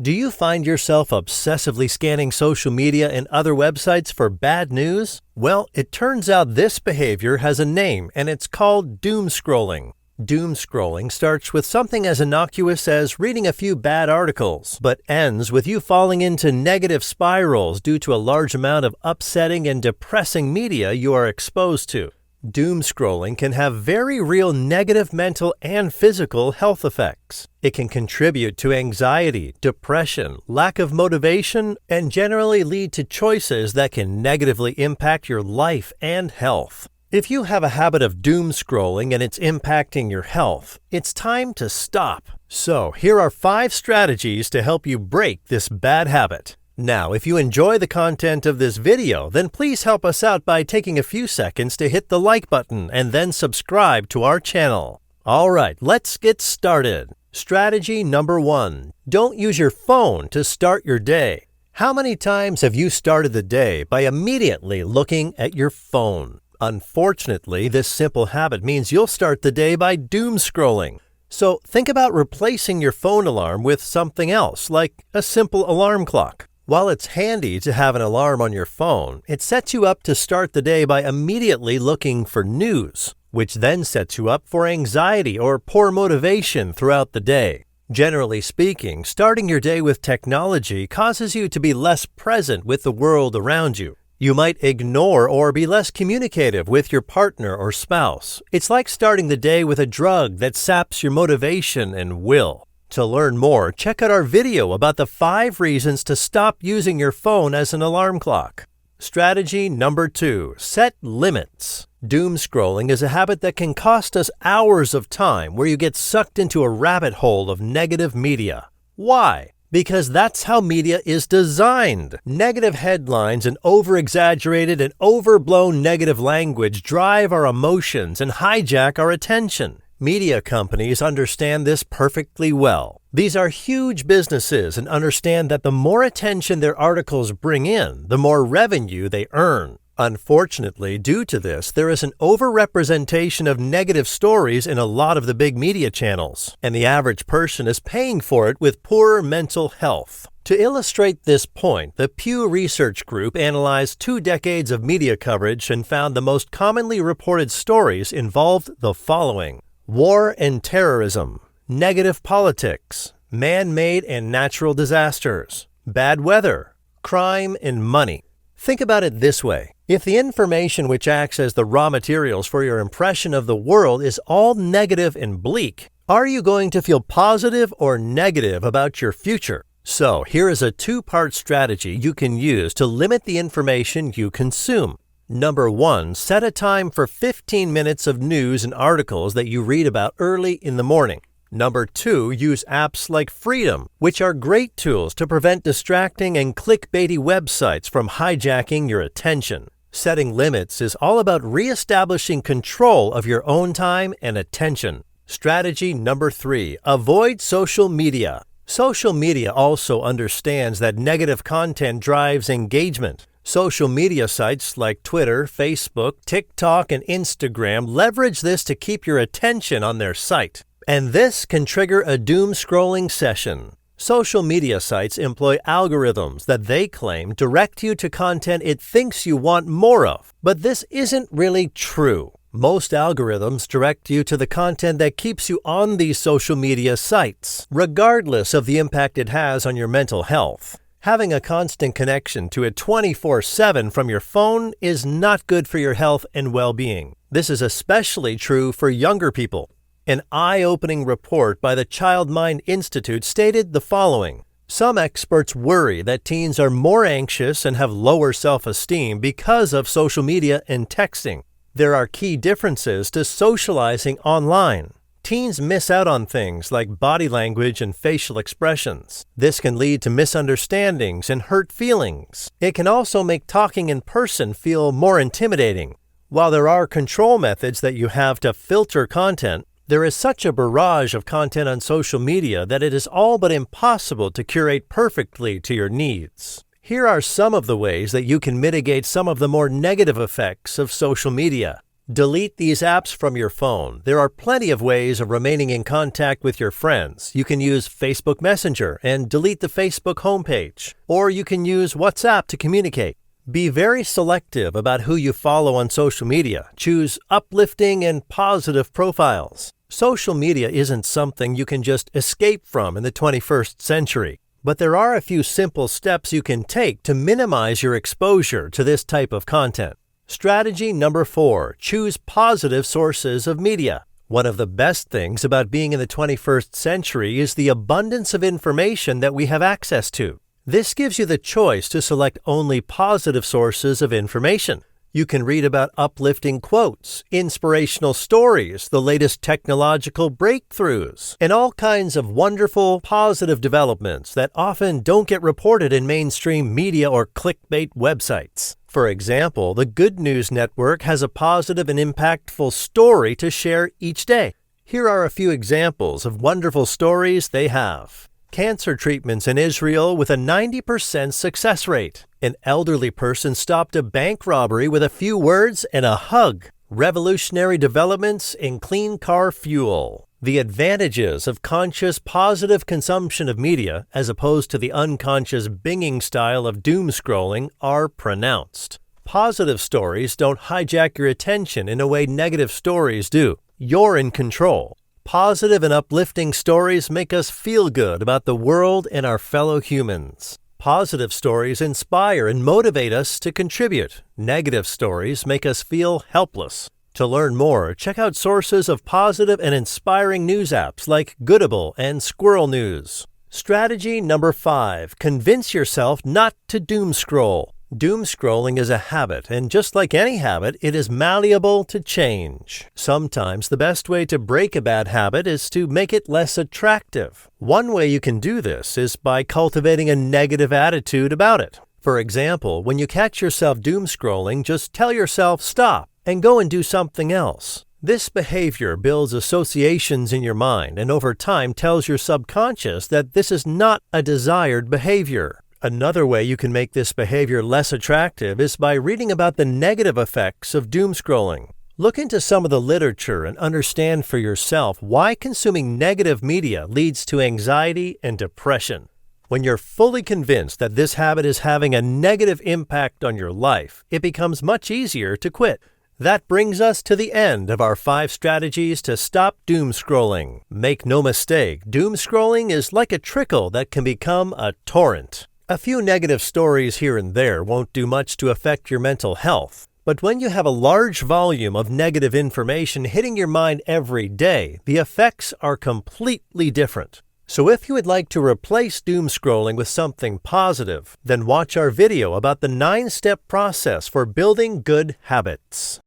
Do you find yourself obsessively scanning social media and other websites for bad news? Well, it turns out this behavior has a name, and it's called doomscrolling. Doomscrolling starts with something as innocuous as reading a few bad articles, but ends with you falling into negative spirals due to a large amount of upsetting and depressing media you are exposed to. Doomscrolling can have very real negative mental and physical health effects. It can contribute to anxiety, depression, lack of motivation, and generally lead to choices that can negatively impact your life and health. If you have a habit of doomscrolling and it's impacting your health, it's time to stop. So, here are 5 strategies to help you break this bad habit. Now, if you enjoy the content of this video, then please help us out by taking a few seconds to hit the like button and then subscribe to our channel. Alright, let's get started. Strategy number 1. Don't use your phone to start your day. How many times have you started the day by immediately looking at your phone? Unfortunately, this simple habit means you'll start the day by doomscrolling. So think about replacing your phone alarm with something else, like a simple alarm clock. While it's handy to have an alarm on your phone, it sets you up to start the day by immediately looking for news, which then sets you up for anxiety or poor motivation throughout the day. Generally speaking, starting your day with technology causes you to be less present with the world around you. You might ignore or be less communicative with your partner or spouse. It's like starting the day with a drug that saps your motivation and will. To learn more, check out our video about the 5 reasons to stop using your phone as an alarm clock. Strategy number 2. Set limits. Doomscrolling is a habit that can cost us hours of time where you get sucked into a rabbit hole of negative media. Why? Because that's how media is designed. Negative headlines and over-exaggerated and overblown negative language drive our emotions and hijack our attention. Media companies understand this perfectly well. These are huge businesses and understand that the more attention their articles bring in, the more revenue they earn. Unfortunately, due to this, there is an overrepresentation of negative stories in a lot of the big media channels, and the average person is paying for it with poorer mental health. To illustrate this point, the Pew Research Group analyzed 2 decades of media coverage and found the most commonly reported stories involved the following: war and terrorism, negative politics, man-made and natural disasters, bad weather, crime, and money. Think about it this way. If the information which acts as the raw materials for your impression of the world is all negative and bleak, are you going to feel positive or negative about your future? So, here is a 2-part strategy you can use to limit the information you consume. Number 1, set a time for 15 minutes of news and articles that you read about early in the morning. Number 2, use apps like Freedom, which are great tools to prevent distracting and clickbaity websites from hijacking your attention. Setting limits is all about reestablishing control of your own time and attention. Strategy number 3, avoid social media. Social media also understands that negative content drives engagement. Social media sites like Twitter, Facebook, TikTok, and Instagram leverage this to keep your attention on their site. And this can trigger a doom-scrolling session. Social media sites employ algorithms that they claim direct you to content it thinks you want more of. But this isn't really true. Most algorithms direct you to the content that keeps you on these social media sites, regardless of the impact it has on your mental health. Having a constant connection to it 24/7 from your phone is not good for your health and well-being. This is especially true for younger people. An eye-opening report by the Child Mind Institute stated the following: some experts worry that teens are more anxious and have lower self-esteem because of social media and texting. There are key differences to socializing online. Teens miss out on things like body language and facial expressions. This can lead to misunderstandings and hurt feelings. It can also make talking in person feel more intimidating. While there are control methods that you have to filter content, there is such a barrage of content on social media that it is all but impossible to curate perfectly to your needs. Here are some of the ways that you can mitigate some of the more negative effects of social media. Delete these apps from your phone. There are plenty of ways of remaining in contact with your friends. You can use Facebook Messenger and delete the Facebook homepage, or you can use WhatsApp to communicate. Be very selective about who you follow on social media. Choose uplifting and positive profiles. Social media isn't something you can just escape from in the 21st century, but there are a few simple steps you can take to minimize your exposure to this type of content. Strategy number 4, choose positive sources of media. One of the best things about being in the 21st century is the abundance of information that we have access to. This gives you the choice to select only positive sources of information. You can read about uplifting quotes, inspirational stories, the latest technological breakthroughs, and all kinds of wonderful, positive developments that often don't get reported in mainstream media or clickbait websites. For example, the Good News Network has a positive and impactful story to share each day. Here are a few examples of wonderful stories they have. Cancer treatments in Israel with a 90% success rate. An elderly person stopped a bank robbery with a few words and a hug. Revolutionary developments in clean car fuel. The advantages of conscious positive consumption of media, as opposed to the unconscious binging style of doomscrolling, are pronounced. Positive stories don't hijack your attention in a way negative stories do. You're in control. Positive and uplifting stories make us feel good about the world and our fellow humans. Positive stories inspire and motivate us to contribute. Negative stories make us feel helpless. To learn more, check out sources of positive and inspiring news apps like Goodable and Squirrel News. Strategy number 5, convince yourself not to doomscroll. Doomscrolling is a habit, and just like any habit, it is malleable to change. Sometimes the best way to break a bad habit is to make it less attractive. One way you can do this is by cultivating a negative attitude about it. For example, when you catch yourself doomscrolling, just tell yourself stop and go and do something else. This behavior builds associations in your mind and over time tells your subconscious that this is not a desired behavior. Another way you can make this behavior less attractive is by reading about the negative effects of doomscrolling. Look into some of the literature and understand for yourself why consuming negative media leads to anxiety and depression. When you're fully convinced that this habit is having a negative impact on your life, it becomes much easier to quit. That brings us to the end of our 5 strategies to stop doomscrolling. Make no mistake, doomscrolling is like a trickle that can become a torrent. A few negative stories here and there won't do much to affect your mental health, but when you have a large volume of negative information hitting your mind every day, the effects are completely different. So if you would like to replace doomscrolling with something positive, then watch our video about the 9-step process for building good habits.